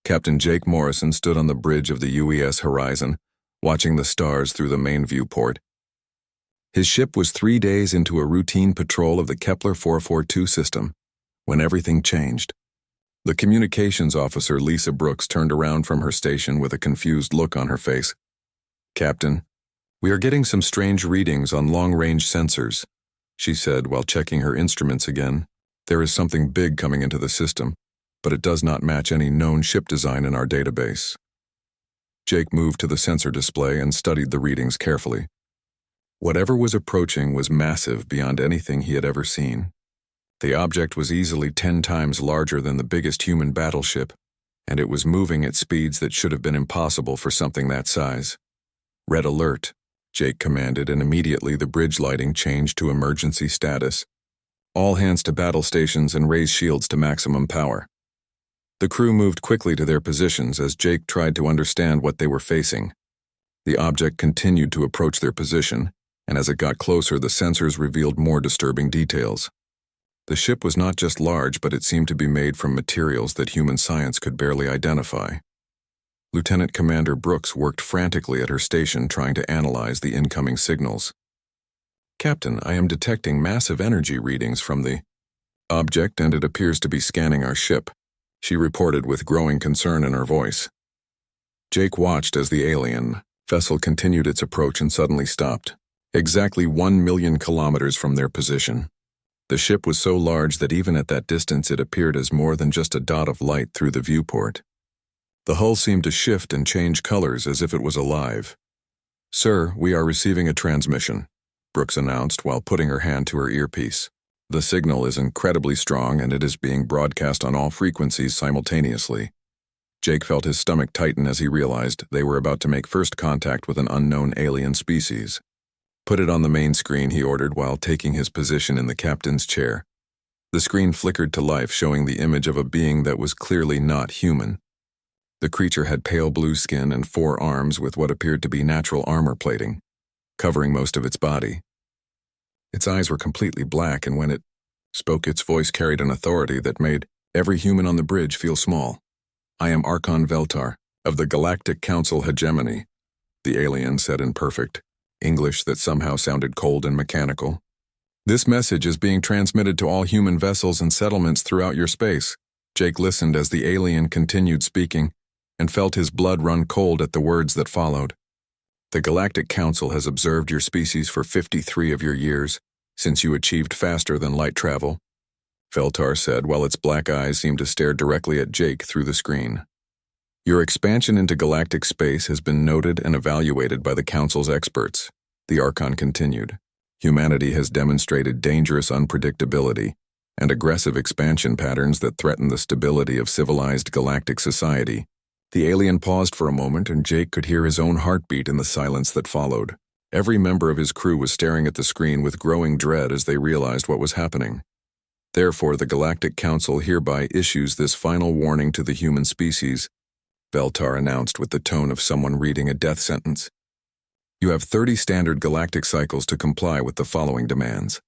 Captain Jake Morrison stood on the bridge of the UES Horizon, watching the stars through the main viewport. His ship was 3 days into a routine patrol of the Kepler 442 system, when everything changed. The communications officer, Lisa Brooks, turned around from her station with a confused look on her face. "Captain, we are getting some strange readings on long-range sensors," she said while checking her instruments again. "There is something big coming into the system, but it does not match any known ship design in our database." Jake moved to the sensor display and studied the readings carefully. Whatever was approaching was massive beyond anything he had ever seen. The object was easily 10 times larger than the biggest human battleship, and it was moving at speeds that should have been impossible for something that size. "Red alert," Jake commanded, and immediately the bridge lighting changed to emergency status. "All hands to battle stations and raise shields to maximum power." The crew moved quickly to their positions as Jake tried to understand what they were facing. The object continued to approach their position, and as it got closer, the sensors revealed more disturbing details. The ship was not just large, but it seemed to be made from materials that human science could barely identify. Lieutenant Commander Brooks worked frantically at her station trying to analyze the incoming signals. "Captain, I am detecting massive energy readings from the object, and it appears to be scanning our ship," she reported with growing concern in her voice. Jake watched as the alien vessel continued its approach and suddenly stopped, exactly 1 million kilometers from their position. The ship was so large that even at that distance it appeared as more than just a dot of light through the viewport. The hull seemed to shift and change colors as if it was alive. "Sir, we are receiving a transmission," Brooks announced while putting her hand to her earpiece. "The signal is incredibly strong and it is being broadcast on all frequencies simultaneously." Jake felt his stomach tighten as he realized they were about to make first contact with an unknown alien species. "Put it on the main screen," he ordered while taking his position in the captain's chair. The screen flickered to life, showing the image of a being that was clearly not human. The creature had pale blue skin and 4 arms with what appeared to be natural armor plating, covering most of its body. Its eyes were completely black, and when it spoke, its voice carried an authority that made every human on the bridge feel small. "I am Archon Veltar, of the Galactic Council Hegemony," the alien said in perfect English that somehow sounded cold and mechanical. "This message is being transmitted to all human vessels and settlements throughout your space." Jake listened as the alien continued speaking and felt his blood run cold at the words that followed. "The Galactic Council has observed your species for 53 of your years, since you achieved faster than light travel," Veltar said while its black eyes seemed to stare directly at Jake through the screen. "Your expansion into galactic space has been noted and evaluated by the Council's experts," the Archon continued. "Humanity has demonstrated dangerous unpredictability and aggressive expansion patterns that threaten the stability of civilized galactic society." The alien paused for a moment, and Jake could hear his own heartbeat in the silence that followed. Every member of his crew was staring at the screen with growing dread as they realized what was happening. "Therefore, the Galactic Council hereby issues this final warning to the human species," Veltar announced with the tone of someone reading a death sentence. "You have 30 standard galactic cycles to comply with the following demands."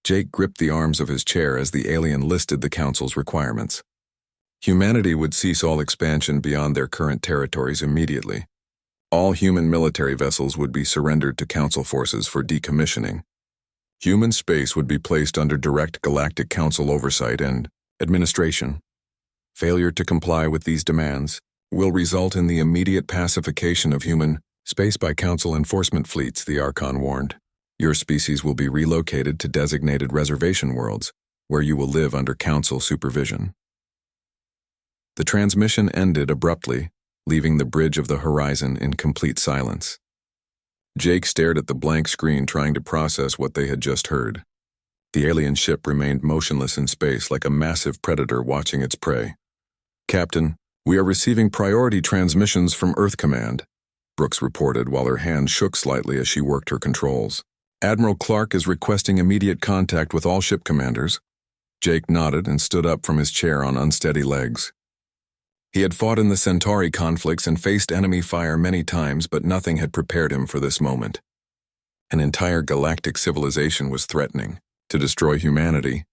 Jake gripped the arms of his chair as the alien listed the Council's requirements. Humanity would cease all expansion beyond their current territories immediately. All human military vessels would be surrendered to Council forces for decommissioning. Human space would be placed under direct Galactic Council oversight and administration. Failure to comply with these demands will result in the immediate pacification of human space by Council enforcement fleets, the Archon warned. "Your species will be relocated to designated reservation worlds, where you will live under Council supervision." The transmission ended abruptly, leaving the bridge of the horizon in complete silence. Jake stared at the blank screen, trying to process what they had just heard. The alien ship remained motionless in space like a massive predator watching its prey. "Captain, we are receiving priority transmissions from Earth Command," Brooks reported while her hand shook slightly as she worked her controls. "Admiral Clark is requesting immediate contact with all ship commanders." Jake nodded and stood up from his chair on unsteady legs. He had fought in the Centauri conflicts and faced enemy fire many times, but nothing had prepared him for this moment. An entire galactic civilization was threatening to destroy humanity,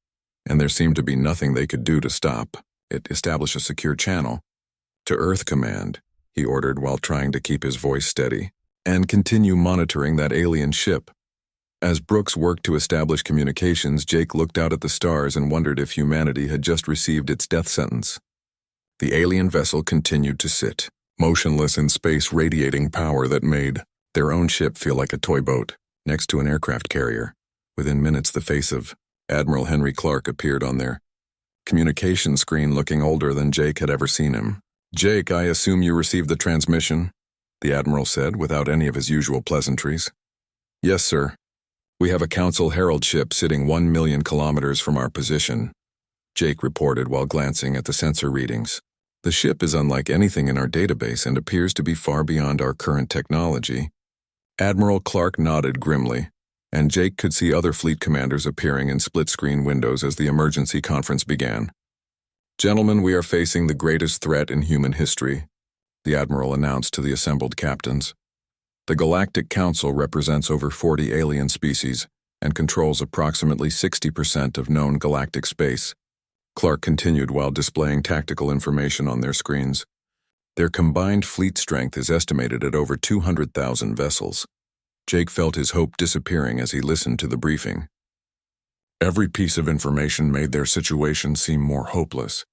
and there seemed to be nothing they could do to stop it. Establish a secure channel. To Earth Command, he ordered while trying to keep his voice steady, and continue monitoring that alien ship. As Brooks worked to establish communications, Jake looked out at the stars and wondered if humanity had just received its death sentence. The alien vessel continued to sit, motionless in space, radiating power that made their own ship feel like a toy boat next to an aircraft carrier. Within minutes, the face of Admiral Henry Clark appeared on their communication screen, looking older than Jake had ever seen him. "Jake, I assume you received the transmission," the Admiral said, without any of his usual pleasantries. "Yes, sir. We have a Council Herald ship sitting 1 million kilometers from our position," Jake reported while glancing at the sensor readings. "The ship is unlike anything in our database and appears to be far beyond our current technology." Admiral Clark nodded grimly, and Jake could see other fleet commanders appearing in split-screen windows as the emergency conference began. "Gentlemen, we are facing the greatest threat in human history," the Admiral announced to the assembled captains. "The Galactic Council represents over 40 alien species and controls approximately 60% of known galactic space." Clark continued while displaying tactical information on their screens. "Their combined fleet strength is estimated at over 200,000 vessels." Jake felt his hope disappearing as he listened to the briefing. Every piece of information made their situation seem more hopeless.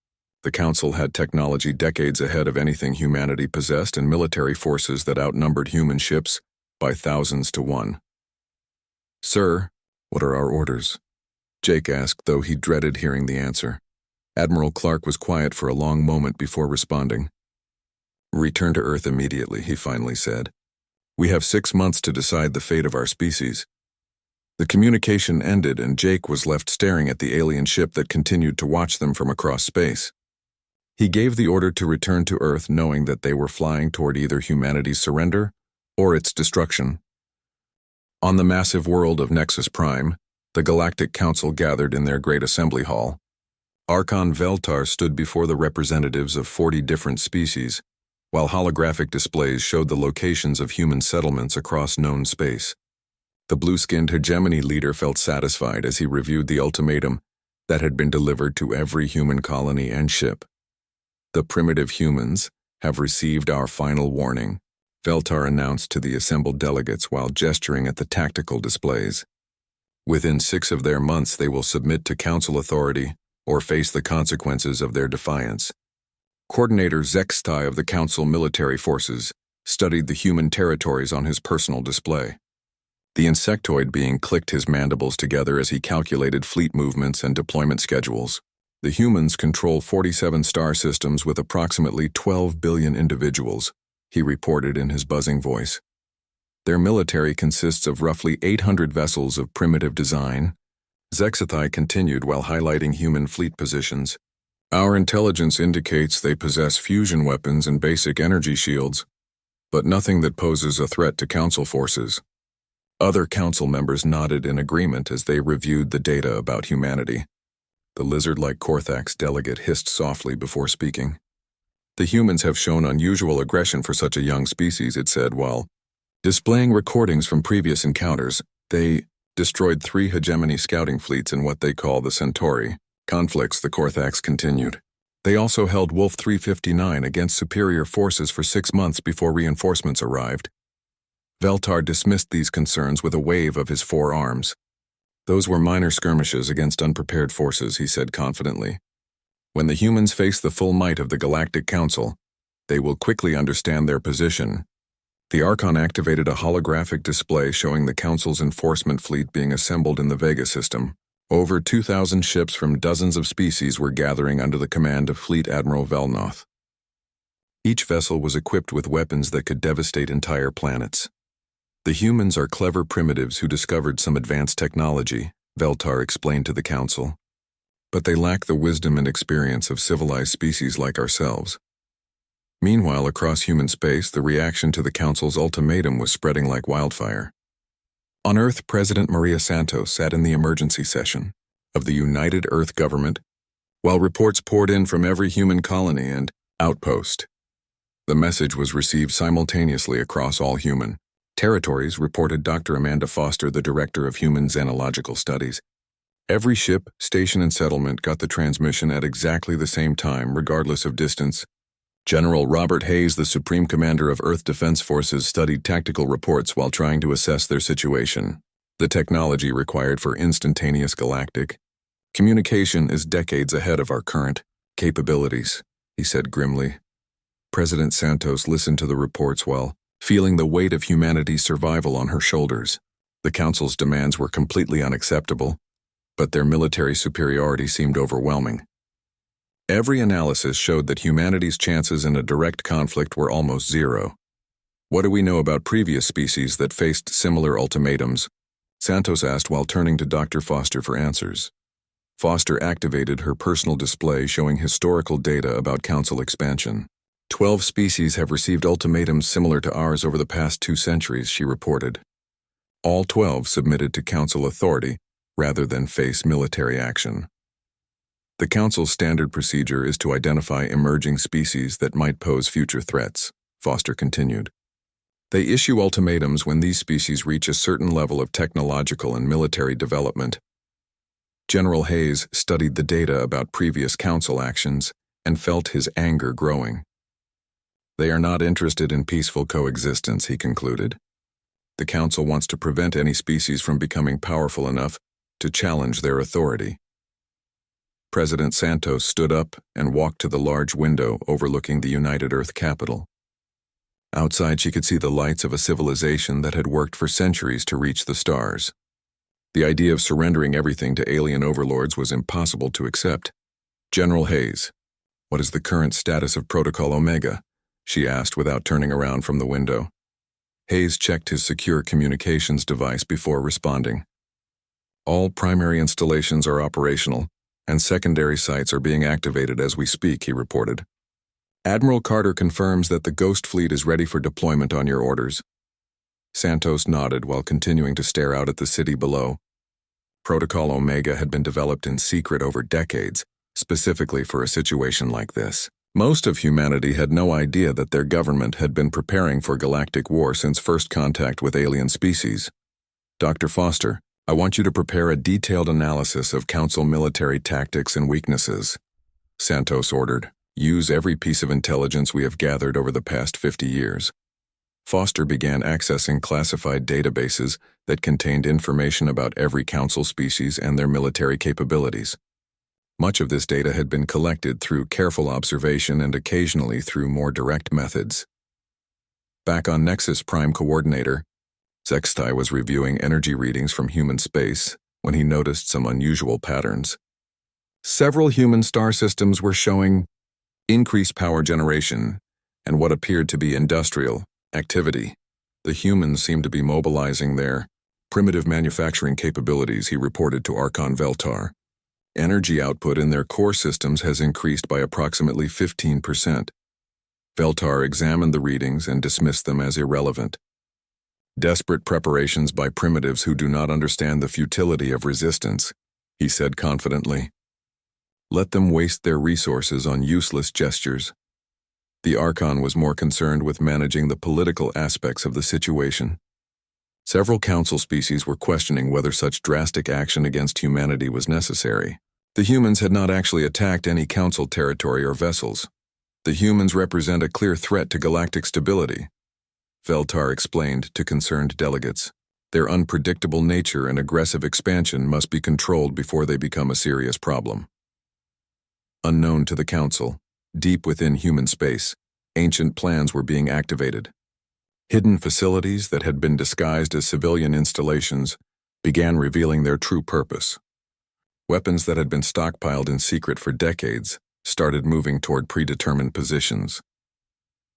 The Council had technology decades ahead of anything humanity possessed and military forces that outnumbered human ships by thousands to one. "Sir, what are our orders?" Jake asked, though he dreaded hearing the answer. Admiral Clark was quiet for a long moment before responding. "Return to Earth immediately," he finally said. "We have 6 months to decide the fate of our species." The communication ended and Jake was left staring at the alien ship that continued to watch them from across space. He gave the order to return to Earth, knowing that they were flying toward either humanity's surrender or its destruction. On the massive world of Nexus Prime, the Galactic Council gathered in their great assembly hall. Archon Veltar stood before the representatives of 40 different species, while holographic displays showed the locations of human settlements across known space. The blue-skinned hegemony leader felt satisfied as he reviewed the ultimatum that had been delivered to every human colony and ship. "The primitive humans have received our final warning," Veltar announced to the assembled delegates while gesturing at the tactical displays. "Within 6 of their months they will submit to Council authority or face the consequences of their defiance." Coordinator Zextai of the Council military forces studied the human territories on his personal display. The insectoid being clicked his mandibles together as he calculated fleet movements and deployment schedules. "The humans control 47 star systems with approximately 12 billion individuals," he reported in his buzzing voice. "Their military consists of roughly 800 vessels of primitive design." Zextai continued while highlighting human fleet positions. "Our intelligence indicates they possess fusion weapons and basic energy shields, but nothing that poses a threat to Council forces." Other Council members nodded in agreement as they reviewed the data about humanity. The lizard-like Korthax delegate hissed softly before speaking. "The humans have shown unusual aggression for such a young species," it said, while displaying recordings from previous encounters. "They destroyed 3 hegemony scouting fleets in what they call the Centauri conflicts," the Korthax continued. "They also held Wolf 359 against superior forces for 6 months before reinforcements arrived." Veltar dismissed these concerns with a wave of his 4 arms. "Those were minor skirmishes against unprepared forces," he said confidently. "When the humans face the full might of the Galactic Council, they will quickly understand their position." The Archon activated a holographic display showing the Council's enforcement fleet being assembled in the Vega system. Over 2,000 ships from dozens of species were gathering under the command of Fleet Admiral Velnoth. Each vessel was equipped with weapons that could devastate entire planets. "The humans are clever primitives who discovered some advanced technology," Veltar explained to the Council. "But they lack the wisdom and experience of civilized species like ourselves." Meanwhile, across human space, the reaction to the Council's ultimatum was spreading like wildfire. On Earth, President Maria Santos sat in the emergency session of the United Earth Government, while reports poured in from every human colony and outpost. The message was received simultaneously across all human territories, reported Dr. Amanda Foster, the Director of Human Xenological Studies. Every ship, station, and settlement got the transmission at exactly the same time, regardless of distance General Robert Hayes, the Supreme Commander of Earth Defense Forces, studied tactical reports while trying to assess their situation. The technology required for instantaneous galactic communication is decades ahead of our current capabilities, he said grimly. President Santos listened to the reports while feeling the weight of humanity's survival on her shoulders. The Council's demands were completely unacceptable, but their military superiority seemed overwhelming. Every analysis showed that humanity's chances in a direct conflict were almost zero. What do we know about previous species that faced similar ultimatums? Santos asked while turning to Dr. Foster for answers. Foster activated her personal display showing historical data about Council expansion. 12 species have received ultimatums similar to ours over the past 2 centuries, she reported. All 12 submitted to Council authority rather than face military action. The Council's standard procedure is to identify emerging species that might pose future threats, Foster continued. They issue ultimatums when these species reach a certain level of technological and military development. General Hayes studied the data about previous Council actions and felt his anger growing. They are not interested in peaceful coexistence, he concluded. The Council wants to prevent any species from becoming powerful enough to challenge their authority. President Santos stood up and walked to the large window overlooking the United Earth capital. Outside, she could see the lights of a civilization that had worked for centuries to reach the stars. The idea of surrendering everything to alien overlords was impossible to accept. General Hayes, what is the current status of Protocol Omega? She asked without turning around from the window. Hayes checked his secure communications device before responding. All primary installations are operational, and secondary sites are being activated as we speak, he reported. Admiral Carter confirms that the Ghost Fleet is ready for deployment on your orders. Santos nodded while continuing to stare out at the city below. Protocol Omega had been developed in secret over decades, specifically for a situation like this. Most of humanity had no idea that their government had been preparing for galactic war since first contact with alien species. Dr. Foster, I want you to prepare a detailed analysis of Council military tactics and weaknesses, Santos ordered. Use every piece of intelligence we have gathered over the past 50 years. Foster began accessing classified databases that contained information about every Council species and their military capabilities. Much of this data had been collected through careful observation and occasionally through more direct methods. Back on Nexus Prime Coordinator, Zextai was reviewing energy readings from human space when he noticed some unusual patterns. Several human star systems were showing increased power generation and what appeared to be industrial activity. The humans seemed to be mobilizing their primitive manufacturing capabilities, he reported to Archon Veltar. Energy output in their core systems has increased by approximately 15%. Veltar examined the readings and dismissed them as irrelevant. Desperate preparations by primitives who do not understand the futility of resistance, he said confidently. Let them waste their resources on useless gestures. The Archon was more concerned with managing the political aspects of the situation. Several Council species were questioning whether such drastic action against humanity was necessary. The humans had not actually attacked any Council territory or vessels. The humans represent a clear threat to galactic stability, Veltar explained to concerned delegates. Their unpredictable nature and aggressive expansion must be controlled before they become a serious problem. Unknown to the Council, deep within human space, ancient plans were being activated. Hidden facilities that had been disguised as civilian installations began revealing their true purpose. Weapons that had been stockpiled in secret for decades started moving toward predetermined positions.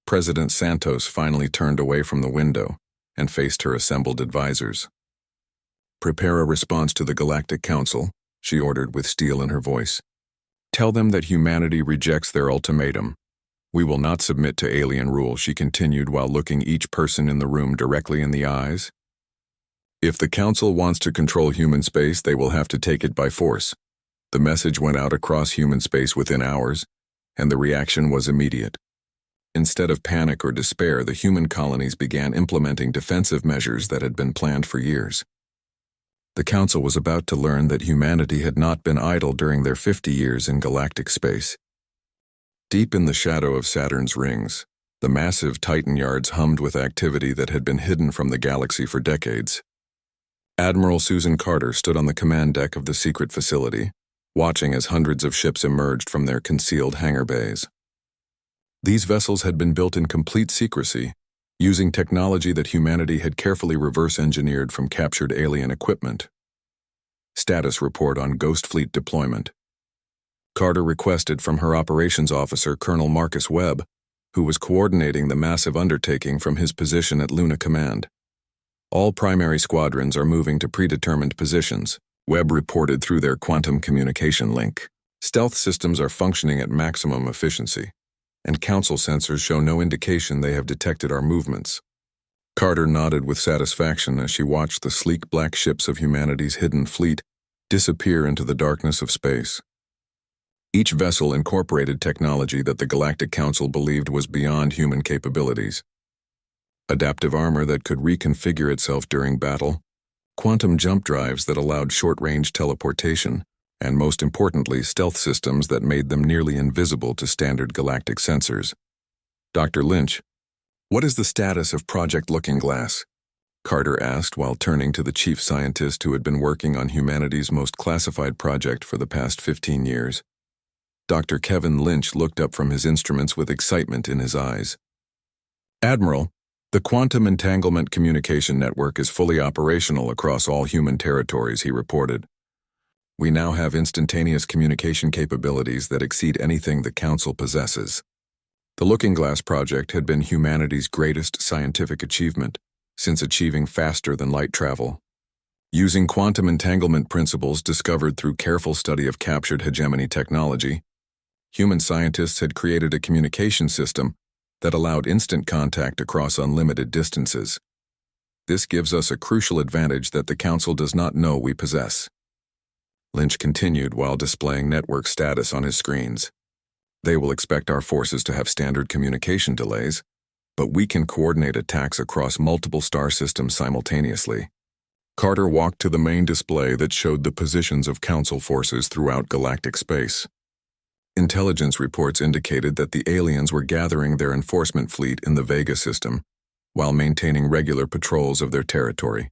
President Santos finally turned away from the window and faced her assembled advisors. Prepare a response to the Galactic Council, she ordered with steel in her voice. Tell them that humanity rejects their ultimatum. We will not submit to alien rule, she continued while looking each person in the room directly in the eyes. If the Council wants to control human space, they will have to take it by force. The message went out across human space within hours, and the reaction was immediate. Instead of panic or despair, the human colonies began implementing defensive measures that had been planned for years. The Council was about to learn that humanity had not been idle during their 50 years in galactic space. Deep in the shadow of Saturn's rings, the massive Titan yards hummed with activity that had been hidden from the galaxy for decades. Admiral Susan Carter stood on the command deck of the secret facility, watching as hundreds of ships emerged from their concealed hangar bays. These vessels had been built in complete secrecy, using technology that humanity had carefully reverse-engineered from captured alien equipment. Status report on Ghost Fleet deployment. Carter requested from her operations officer, Colonel Marcus Webb, who was coordinating the massive undertaking from his position at Luna Command. All primary squadrons are moving to predetermined positions, Webb reported through their quantum communication link. Stealth systems are functioning at maximum efficiency, and Council sensors show no indication they have detected our movements. Carter nodded with satisfaction as she watched the sleek black ships of humanity's hidden fleet disappear into the darkness of space. Each vessel incorporated technology that the Galactic Council believed was beyond human capabilities. Adaptive armor that could reconfigure itself during battle, quantum jump drives that allowed short-range teleportation, and most importantly, stealth systems that made them nearly invisible to standard galactic sensors. Dr. Lynch, what is the status of Project Looking Glass? Carter asked while turning to the chief scientist who had been working on humanity's most classified project for the past 15 years. Dr. Kevin Lynch looked up from his instruments with excitement in his eyes. Admiral, the Quantum Entanglement Communication Network is fully operational across all human territories, he reported. We now have instantaneous communication capabilities that exceed anything the Council possesses. The Looking Glass project had been humanity's greatest scientific achievement, since achieving faster-than-light travel. Using quantum entanglement principles discovered through careful study of captured hegemony technology, human scientists had created a communication system that allowed instant contact across unlimited distances. This gives us a crucial advantage that the Council does not know we possess. Lynch continued while displaying network status on his screens. They will expect our forces to have standard communication delays, but we can coordinate attacks across multiple star systems simultaneously. Carter walked to the main display that showed the positions of Council forces throughout galactic space. Intelligence reports indicated that the aliens were gathering their enforcement fleet in the Vega system, while maintaining regular patrols of their territory.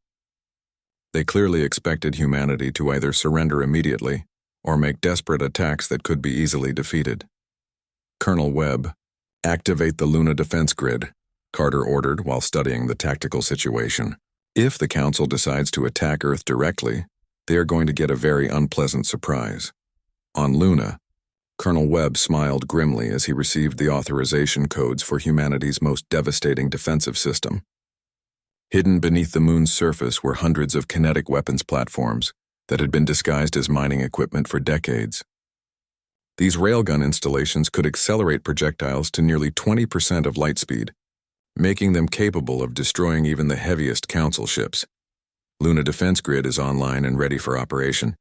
They clearly expected humanity to either surrender immediately or make desperate attacks that could be easily defeated. Colonel Webb, activate the Luna defense grid, Carter ordered while studying the tactical situation. If the Council decides to attack Earth directly, they are going to get a very unpleasant surprise. On Luna, Colonel Webb smiled grimly as he received the authorization codes for humanity's most devastating defensive system. Hidden beneath the moon's surface were hundreds of kinetic weapons platforms that had been disguised as mining equipment for decades. These railgun installations could accelerate projectiles to nearly 20% of light speed, making them capable of destroying even the heaviest Council ships. Luna Defense Grid is online and ready for operation,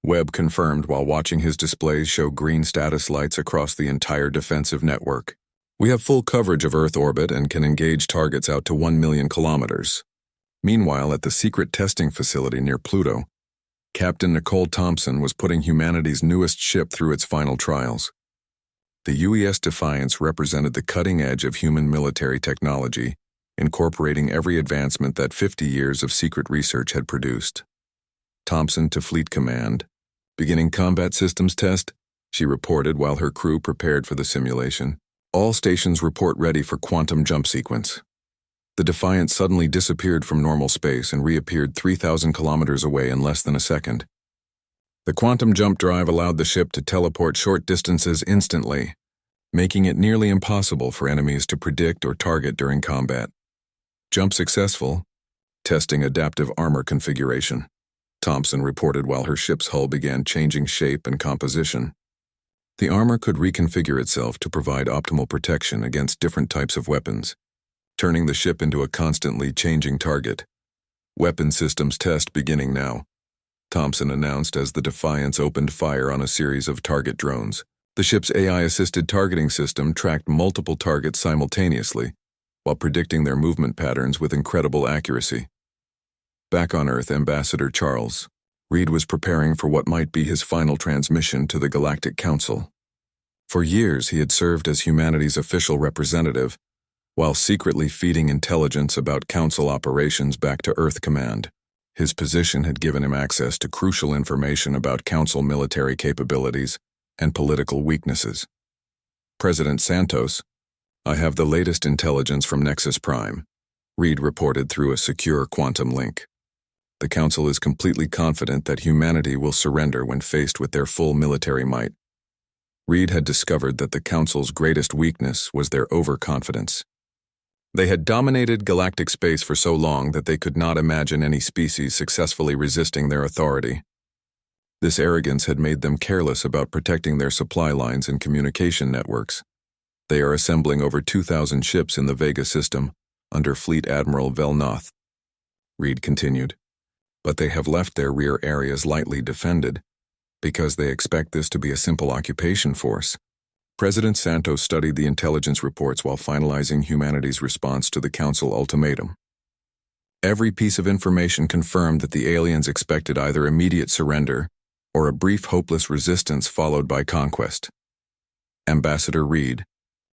Webb confirmed while watching his displays show green status lights across the entire defensive network. We have full coverage of Earth orbit and can engage targets out to 1 million kilometers. Meanwhile, at the secret testing facility near Pluto, Captain Nicole Thompson was putting humanity's newest ship through its final trials. The UES Defiance represented the cutting edge of human military technology, incorporating every advancement that 50 years of secret research had produced. Thompson to Fleet Command. Beginning combat systems test, she reported while her crew prepared for the simulation. All stations report ready for quantum jump sequence. The Defiant suddenly disappeared from normal space and reappeared 3,000 kilometers away in less than a second. The quantum jump drive allowed the ship to teleport short distances instantly, making it nearly impossible for enemies to predict or target during combat. Jump successful. Testing adaptive armor configuration, Thompson reported while her ship's hull began changing shape and composition. The armor could reconfigure itself to provide optimal protection against different types of weapons, turning the ship into a constantly changing target. Weapon systems test beginning now, Thompson announced as the Defiance opened fire on a series of target drones. The ship's AI-assisted targeting system tracked multiple targets simultaneously, while predicting their movement patterns with incredible accuracy. Back on Earth, Ambassador Charles Reed was preparing for what might be his final transmission to the Galactic Council. For years, he had served as humanity's official representative, while secretly feeding intelligence about Council operations back to Earth Command. His position had given him access to crucial information about Council military capabilities and political weaknesses. President Santos, "I have the latest intelligence from Nexus Prime," Reed reported through a secure quantum link. "The Council is completely confident that humanity will surrender when faced with their full military might." Reed had discovered that the Council's greatest weakness was their overconfidence. They had dominated galactic space for so long that they could not imagine any species successfully resisting their authority. This arrogance had made them careless about protecting their supply lines and communication networks. They are assembling over 2,000 ships in the Vega system under Fleet Admiral Velnoth, Reed continued. But they have left their rear areas lightly defended because they expect this to be a simple occupation force. President Santos studied the intelligence reports while finalizing humanity's response to the Council ultimatum. Every piece of information confirmed that the aliens expected either immediate surrender or a brief hopeless resistance followed by conquest. Ambassador Reed,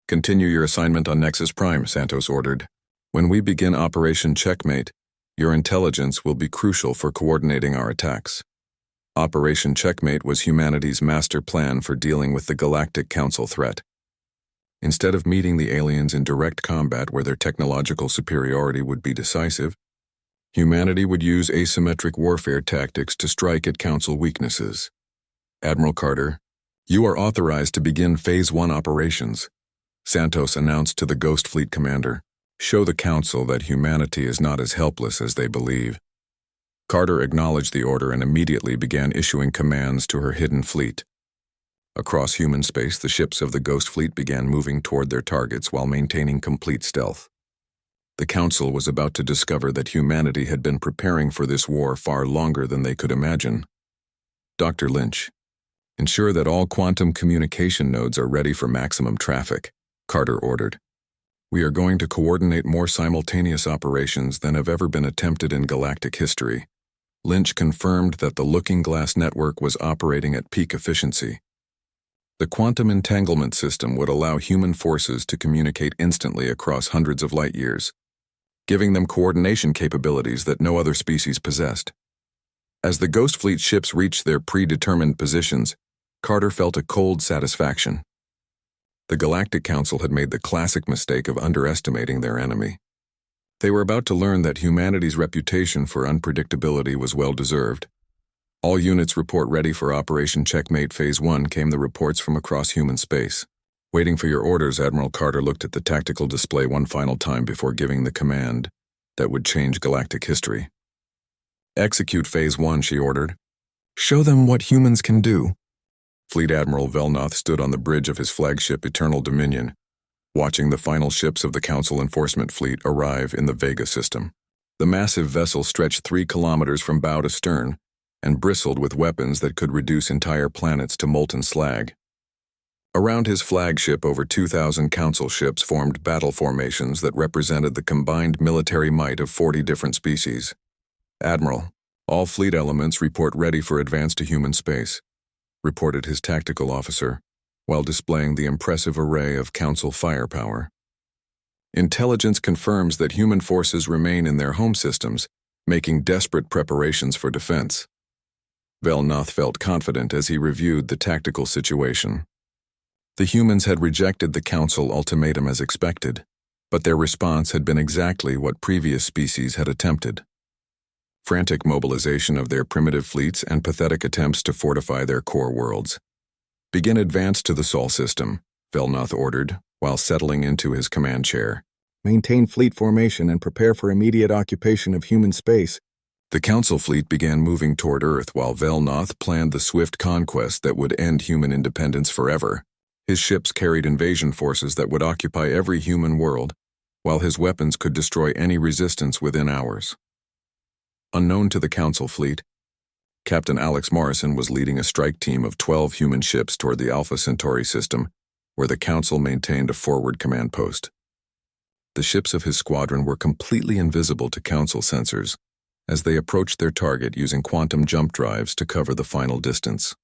"Continue your assignment on Nexus Prime," Santos ordered. "When we begin Operation Checkmate, your intelligence will be crucial for coordinating our attacks." Operation Checkmate was humanity's master plan for dealing with the Galactic Council threat. Instead of meeting the aliens in direct combat where their technological superiority would be decisive, humanity would use asymmetric warfare tactics to strike at Council weaknesses. "Admiral Carter, you are authorized to begin Phase 1 operations," Santos announced to the Ghost Fleet commander. "Show the Council that humanity is not as helpless as they believe." Carter acknowledged the order and immediately began issuing commands to her hidden fleet. Across human space, the ships of the Ghost Fleet began moving toward their targets while maintaining complete stealth. The Council was about to discover that humanity had been preparing for this war far longer than they could imagine. "Dr. Lynch, ensure that all quantum communication nodes are ready for maximum traffic," Carter ordered. "We are going to coordinate more simultaneous operations than have ever been attempted in galactic history." Lynch confirmed that the Looking Glass network was operating at peak efficiency. The quantum entanglement system would allow human forces to communicate instantly across hundreds of light years, giving them coordination capabilities that no other species possessed. As the Ghost Fleet ships reached their predetermined positions, Carter felt a cold satisfaction. The Galactic Council had made the classic mistake of underestimating their enemy. They were about to learn that humanity's reputation for unpredictability was well-deserved. "All units report ready for Operation Checkmate Phase 1, came the reports from across human space. Waiting for your orders, Admiral Carter looked at the tactical display one final time before giving the command that would change galactic history. "Execute Phase 1, she ordered. "Show them what humans can do." Fleet Admiral Velnoth stood on the bridge of his flagship Eternal Dominion, watching the final ships of the Council Enforcement Fleet arrive in the Vega system. The massive vessel stretched 3 kilometers from bow to stern and bristled with weapons that could reduce entire planets to molten slag. Around his flagship, over 2,000 Council ships formed battle formations that represented the combined military might of 40 different species. "Admiral, all fleet elements report ready for advance to human space," reported his tactical officer, while displaying the impressive array of Council firepower. "Intelligence confirms that human forces remain in their home systems, making desperate preparations for defense." Velnoth felt confident as he reviewed the tactical situation. The humans had rejected the Council ultimatum as expected, but their response had been exactly what previous species had attempted. Frantic mobilization of their primitive fleets and pathetic attempts to fortify their core worlds. "Begin advance to the Sol system," Velnoth ordered, while settling into his command chair. "Maintain fleet formation and prepare for immediate occupation of human space." The Council fleet began moving toward Earth while Velnoth planned the swift conquest that would end human independence forever. His ships carried invasion forces that would occupy every human world, while his weapons could destroy any resistance within hours. Unknown to the Council fleet, Captain Alex Morrison was leading a strike team of 12 human ships toward the Alpha Centauri system, where the Council maintained a forward command post. The ships of his squadron were completely invisible to Council sensors as they approached their target using quantum jump drives to cover the final distance.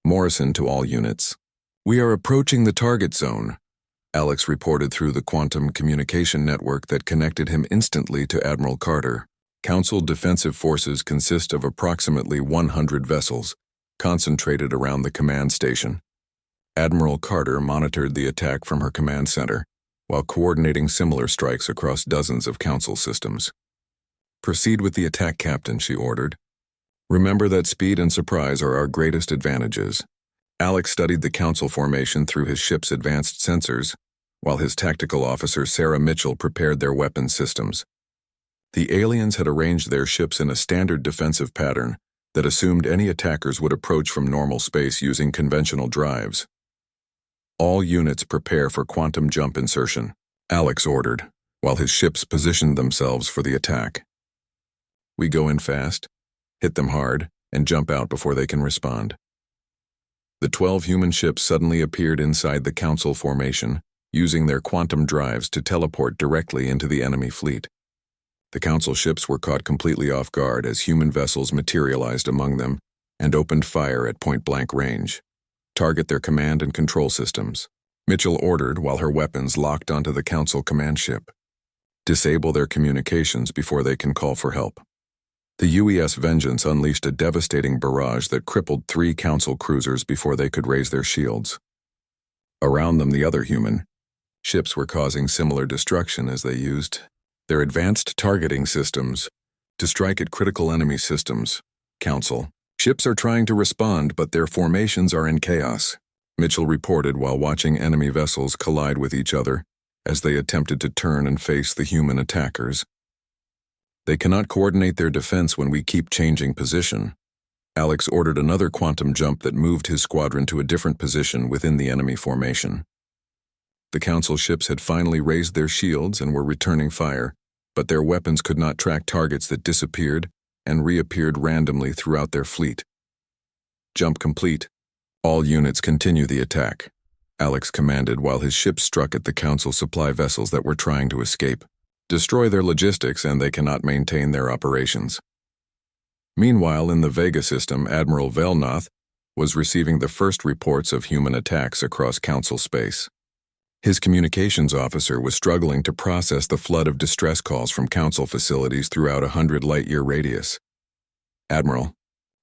"Morrison to all units. "We are approaching the target zone," Alex reported through the quantum communication network that connected him instantly to Admiral Carter. Council defensive forces consist of approximately 100 vessels, concentrated around the command station. Admiral Carter monitored the attack from her command center, while coordinating similar strikes across dozens of Council systems. "Proceed with the attack, Captain," she ordered. "Remember that speed and surprise are our greatest advantages." Alex studied the Council formation through his ship's advanced sensors, while his tactical officer Sarah Mitchell prepared their weapons systems. The aliens had arranged their ships in a standard defensive pattern that assumed any attackers would approach from normal space using conventional drives. "All units prepare for quantum jump insertion," Alex ordered, while his ships positioned themselves for the attack. "We go in fast, hit them hard, and jump out before they can respond." The 12 human ships suddenly appeared inside the Council formation, using their quantum drives to teleport directly into the enemy fleet. The Council ships were caught completely off guard as human vessels materialized among them and opened fire at point-blank range. "Target their command and control systems," Mitchell ordered while her weapons locked onto the Council command ship. "Disable their communications before they can call for help." The UES Vengeance unleashed a devastating barrage that crippled 3 Council cruisers before they could raise their shields. Around them, the other human ships were causing similar destruction as they used their advanced targeting systems to strike at critical enemy systems. "Council ships are trying to respond, but their formations are in chaos," Mitchell reported while watching enemy vessels collide with each other as they attempted to turn and face the human attackers. "They cannot coordinate their defense when we keep changing position." Alex ordered another quantum jump that moved his squadron to a different position within the enemy formation. The Council ships had finally raised their shields and were returning fire, but their weapons could not track targets that disappeared and reappeared randomly throughout their fleet. "Jump complete. All units continue the attack," Alex commanded while his ships struck at the Council supply vessels that were trying to escape. "Destroy their logistics and they cannot maintain their operations." Meanwhile, in the Vega system, Admiral Velnoth was receiving the first reports of human attacks across Council space. His communications officer was struggling to process the flood of distress calls from Council facilities throughout a 100-light-year radius. "Admiral,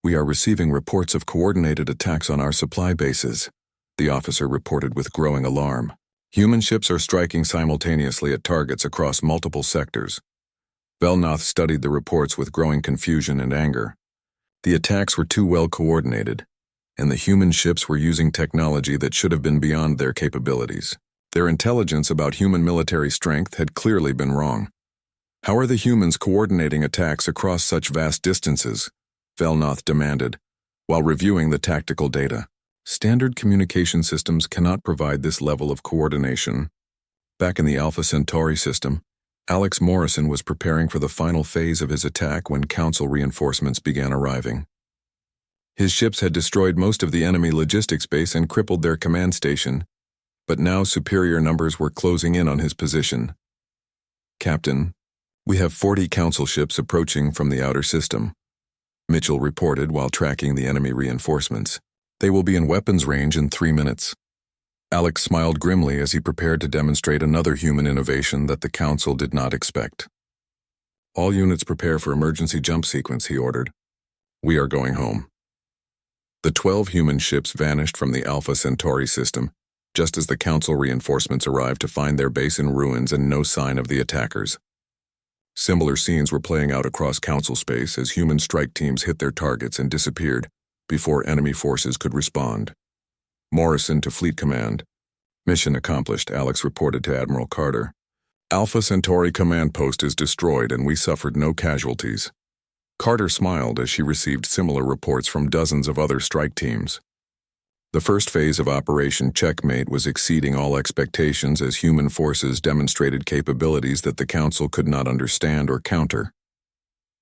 we are receiving reports of coordinated attacks on our supply bases," the officer reported with growing alarm. "Human ships are striking simultaneously at targets across multiple sectors." Velnoth studied the reports with growing confusion and anger. The attacks were too well coordinated, and the human ships were using technology that should have been beyond their capabilities. Their intelligence about human military strength had clearly been wrong. "How are the humans coordinating attacks across such vast distances?" Velnoth demanded, while reviewing the tactical data. "Standard communication systems cannot provide this level of coordination." Back in the Alpha Centauri system, Alex Morrison was preparing for the final phase of his attack when Council reinforcements began arriving. His ships had destroyed most of the enemy logistics base and crippled their command station, but now superior numbers were closing in on his position. "Captain, we have 40 Council ships approaching from the outer system," Mitchell reported while tracking the enemy reinforcements. "They will be in weapons range in 3 minutes." Alex smiled grimly as he prepared to demonstrate another human innovation that the Council did not expect. "All units prepare for emergency jump sequence," he ordered. "We are going home." The 12 human ships vanished from the Alpha Centauri system, just as the Council reinforcements arrived to find their base in ruins and no sign of the attackers. Similar scenes were playing out across Council space as human strike teams hit their targets and disappeared before enemy forces could respond. Morrison to Fleet Command. "Mission accomplished," Alex reported to Admiral Carter. "Alpha Centauri command post is destroyed and we suffered no casualties." Carter smiled as she received similar reports from dozens of other strike teams. The first phase of Operation Checkmate was exceeding all expectations as human forces demonstrated capabilities that the Council could not understand or counter.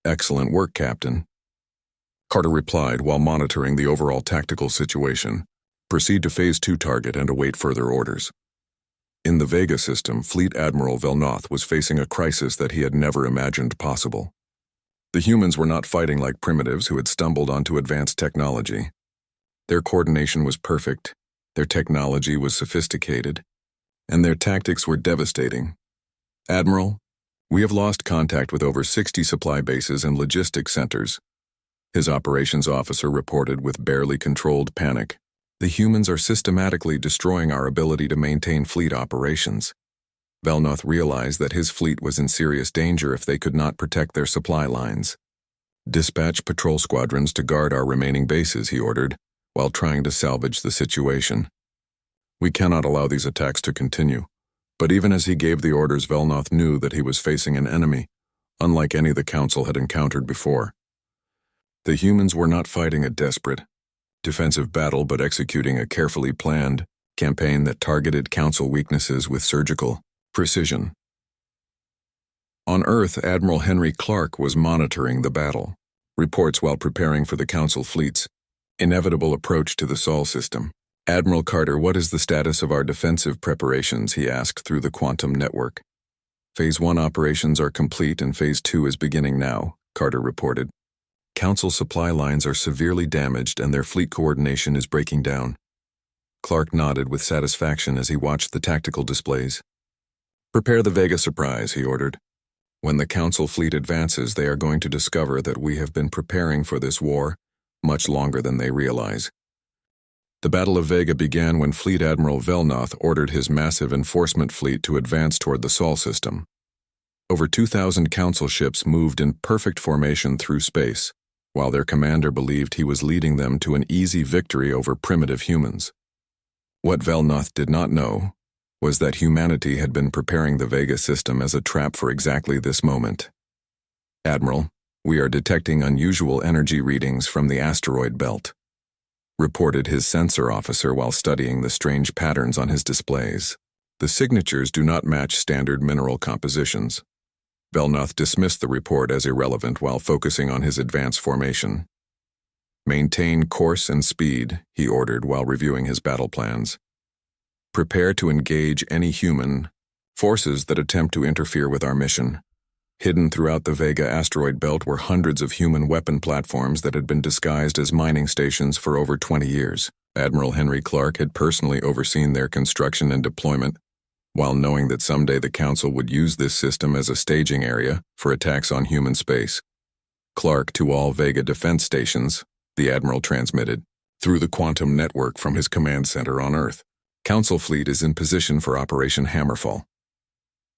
"Excellent work, Captain," Carter replied while monitoring the overall tactical situation. "Proceed to Phase 2 target and await further orders." In the Vega system, Fleet Admiral Velnoth was facing a crisis that he had never imagined possible. The humans were not fighting like primitives who had stumbled onto advanced technology. Their coordination was perfect, Their technology was sophisticated, and their tactics were devastating. "Admiral, we have lost contact with over 60 supply bases and logistics centers," his operations officer reported with barely controlled panic. "The humans are systematically destroying our ability to maintain fleet operations." Velnoth realized that his fleet was in serious danger if they could not protect their supply lines. "Dispatch patrol squadrons to guard our remaining bases," he ordered, while trying to salvage the situation. "We cannot allow these attacks to continue." But even as he gave the orders, Velnoth knew that he was facing an enemy, unlike any the Council had encountered before. The humans were not fighting a desperate, defensive battle but executing a carefully planned campaign that targeted Council weaknesses with surgical precision. On Earth, Admiral Henry Clark was monitoring the battle, reports while preparing for the Council fleet's inevitable approach to the Sol system. "Admiral Carter, what is the status of our defensive preparations?" he asked through the quantum network. "Phase 1 operations are complete and Phase 2 is beginning now," Carter reported. "Council supply lines are severely damaged and their fleet coordination is breaking down." Clark nodded with satisfaction as he watched the tactical displays. "Prepare the Vega surprise," he ordered. "When the Council fleet advances, they are going to discover that we have been preparing for this war much longer than they realize." The Battle of Vega began when Fleet Admiral Velnoth ordered his massive enforcement fleet to advance toward the Sol system. Over 2,000 Council ships moved in perfect formation through space, while their commander believed he was leading them to an easy victory over primitive humans. What Velnoth did not know was that humanity had been preparing the Vega system as a trap for exactly this moment. "Admiral, we are detecting unusual energy readings from the asteroid belt," reported his sensor officer while studying the strange patterns on his displays. "The signatures do not match standard mineral compositions." Velnoth dismissed the report as irrelevant while focusing on his advance formation. "Maintain course and speed," he ordered while reviewing his battle plans. "Prepare to engage any human forces that attempt to interfere with our mission." Hidden throughout the Vega asteroid belt were hundreds of human weapon platforms that had been disguised as mining stations for over 20 years. Admiral Henry Clark had personally overseen their construction and deployment, while knowing that someday the Council would use this system as a staging area for attacks on human space. "Clark, to all Vega defense stations," the Admiral transmitted, through the quantum network from his command center on Earth. "Council fleet is in position for Operation Hammerfall."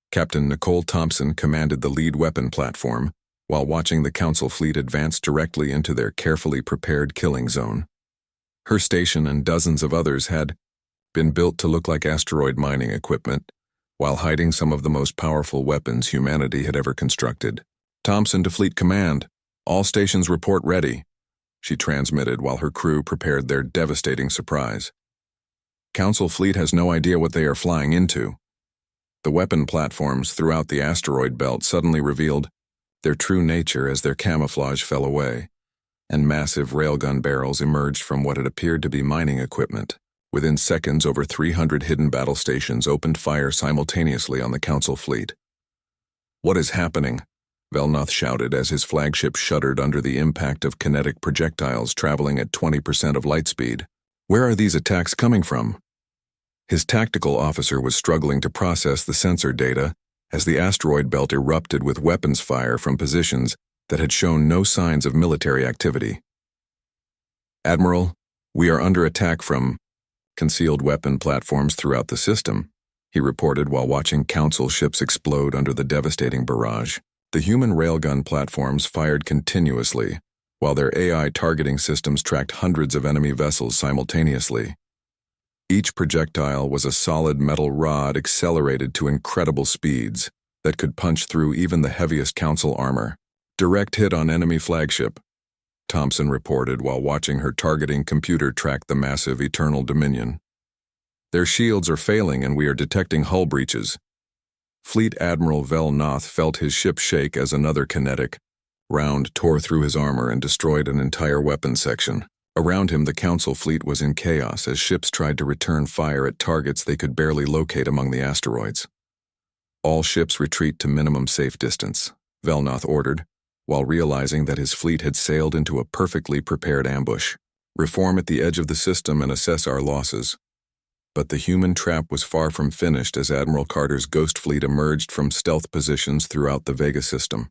Captain Nicole Thompson commanded the lead weapon platform, while watching the Council fleet advance directly into their carefully prepared killing zone. Her station and dozens of others had been built to look like asteroid mining equipment, while hiding some of the most powerful weapons humanity had ever constructed. "Thompson to Fleet Command, all stations report ready," she transmitted while her crew prepared their devastating surprise. "Council fleet has no idea what they are flying into." The weapon platforms throughout the asteroid belt suddenly revealed their true nature as their camouflage fell away, and massive railgun barrels emerged from what had appeared to be mining equipment. Within seconds, over 300 hidden battle stations opened fire simultaneously on the Council fleet. "What is happening?" Velnoth shouted as his flagship shuddered under the impact of kinetic projectiles traveling at 20% of light speed. "Where are these attacks coming from?" His tactical officer was struggling to process the sensor data as the asteroid belt erupted with weapons fire from positions that had shown no signs of military activity. "Admiral, we are under attack from concealed weapon platforms throughout the system," he reported while watching Council ships explode under the devastating barrage. The human railgun platforms fired continuously, while their AI targeting systems tracked hundreds of enemy vessels simultaneously. Each projectile was a solid metal rod accelerated to incredible speeds that could punch through even the heaviest Council armor. "Direct hit on enemy flagship," Thompson reported while watching her targeting computer track the massive Eternal Dominion. "Their shields are failing and we are detecting hull breaches." Fleet Admiral Velnoth felt his ship shake as another kinetic round tore through his armor and destroyed an entire weapons section. Around him, the Council fleet was in chaos as ships tried to return fire at targets they could barely locate among the asteroids. "All ships retreat to minimum safe distance," Velnoth ordered, while realizing that his fleet had sailed into a perfectly prepared ambush. "Reform at the edge of the system and assess our losses." But the human trap was far from finished as Admiral Carter's Ghost Fleet emerged from stealth positions throughout the Vega system.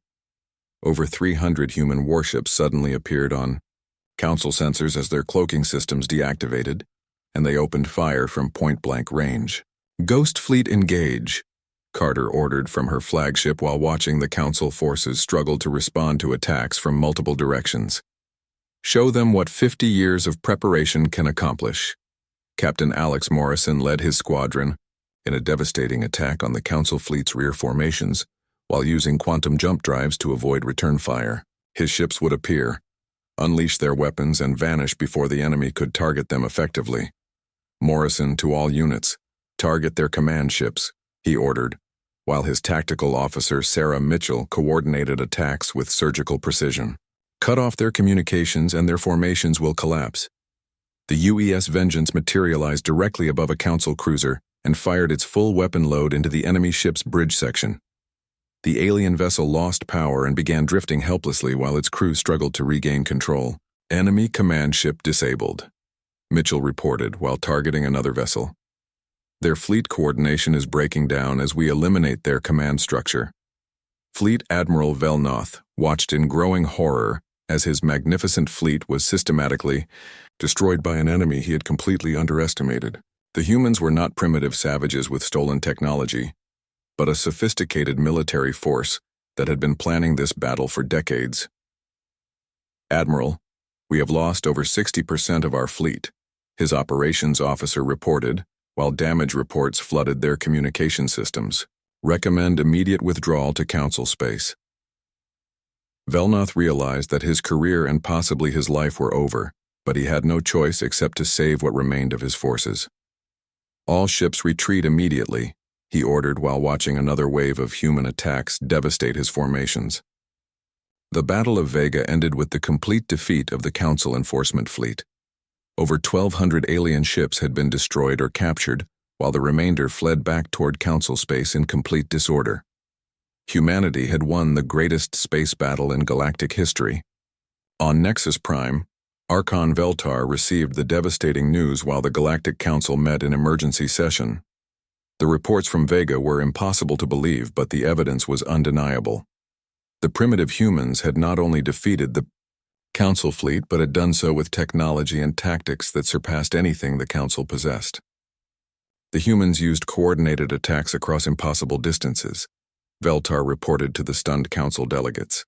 Over 300 human warships suddenly appeared on Council sensors as their cloaking systems deactivated, and they opened fire from point-blank range. "Ghost Fleet engage," Carter ordered from her flagship while watching the Council forces struggle to respond to attacks from multiple directions. "Show them what 50 years of preparation can accomplish." Captain Alex Morrison led his squadron in a devastating attack on the Council fleet's rear formations while using quantum jump drives to avoid return fire. His ships would appear, unleash their weapons, and vanish before the enemy could target them effectively. "Morrison, to all units, target their command ships," he ordered, while his tactical officer Sarah Mitchell coordinated attacks with surgical precision. "Cut off their communications and their formations will collapse." The UES Vengeance materialized directly above a Council cruiser and fired its full weapon load into the enemy ship's bridge section. The alien vessel lost power and began drifting helplessly while its crew struggled to regain control. "Enemy command ship disabled," Mitchell reported while targeting another vessel. "Their fleet coordination is breaking down as we eliminate their command structure." Fleet Admiral Velnoth watched in growing horror as his magnificent fleet was systematically destroyed by an enemy he had completely underestimated. The humans were not primitive savages with stolen technology, but a sophisticated military force that had been planning this battle for decades. "Admiral, we have lost over 60% of our fleet," his operations officer reported, while damage reports flooded their communication systems. "Recommend immediate withdrawal to Council space." Velnoth realized that his career and possibly his life were over, but he had no choice except to save what remained of his forces. "All ships retreat immediately," he ordered while watching another wave of human attacks devastate his formations. The Battle of Vega ended with the complete defeat of the Council enforcement fleet. Over 1,200 alien ships had been destroyed or captured, while the remainder fled back toward Council space in complete disorder. Humanity had won the greatest space battle in galactic history. On Nexus Prime, Archon Veltar received the devastating news while the Galactic Council met in emergency session. The reports from Vega were impossible to believe, but the evidence was undeniable. The primitive humans had not only defeated the Council fleet, but had done so with technology and tactics that surpassed anything the Council possessed. The humans used coordinated attacks across impossible distances, Veltar reported to the stunned Council delegates.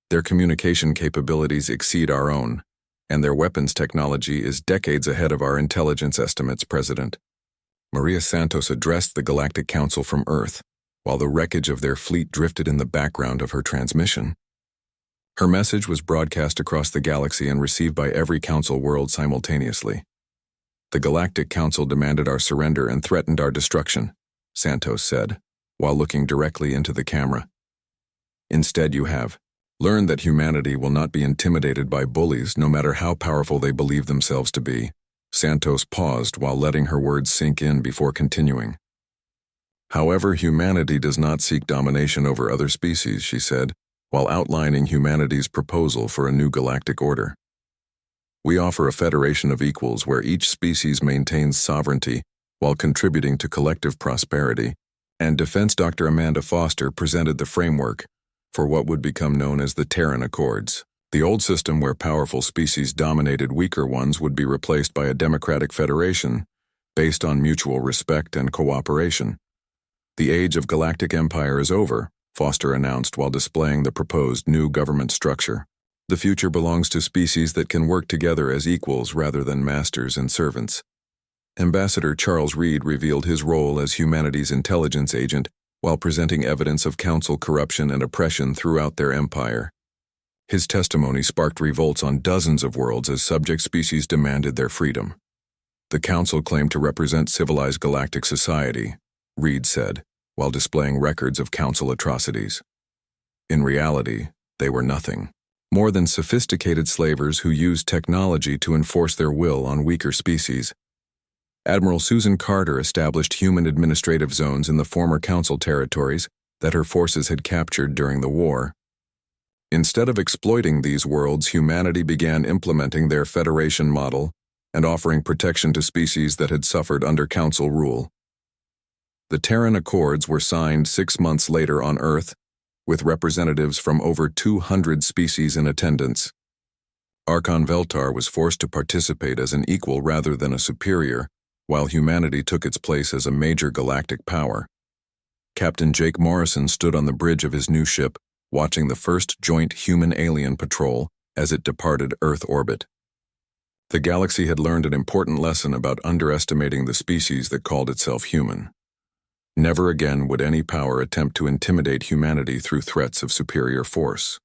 "Their communication capabilities exceed our own, and their weapons technology is decades ahead of our intelligence estimates, President." Maria Santos addressed the Galactic Council from Earth, while the wreckage of their fleet drifted in the background of her transmission. Her message was broadcast across the galaxy and received by every Council world simultaneously. "The Galactic Council demanded our surrender and threatened our destruction," Santos said, while looking directly into the camera. "Instead, you have learned that humanity will not be intimidated by bullies no matter how powerful they believe themselves to be." Santos paused while letting her words sink in before continuing. "However, humanity does not seek domination over other species," she said, while outlining humanity's proposal for a new galactic order. "We offer a federation of equals where each species maintains sovereignty while contributing to collective prosperity, and Defense Dr. Amanda Foster presented the framework for what would become known as the Terran Accords. The old system where powerful species dominated weaker ones would be replaced by a democratic federation based on mutual respect and cooperation. "The age of galactic empire is over," Foster announced while displaying the proposed new government structure. "The future belongs to species that can work together as equals rather than masters and servants." Ambassador Charles Reed revealed his role as humanity's intelligence agent while presenting evidence of Council corruption and oppression throughout their empire. His testimony sparked revolts on dozens of worlds as subject species demanded their freedom. "The Council claimed to represent civilized galactic society," Reed said, while displaying records of Council atrocities. In reality, they were nothing more than sophisticated slavers who used technology to enforce their will on weaker species. Admiral Susan Carter established human administrative zones in the former Council territories that her forces had captured during the war. Instead of exploiting these worlds, humanity began implementing their Federation model and offering protection to species that had suffered under Council rule. The Terran Accords were signed 6 months later on Earth, with representatives from over 200 species in attendance. Archon Veltar was forced to participate as an equal rather than a superior, while humanity took its place as a major galactic power. Captain Jake Morrison stood on the bridge of his new ship, watching the first joint human-alien patrol as it departed Earth orbit. The galaxy had learned an important lesson about underestimating the species that called itself human. Never again would any power attempt to intimidate humanity through threats of superior force.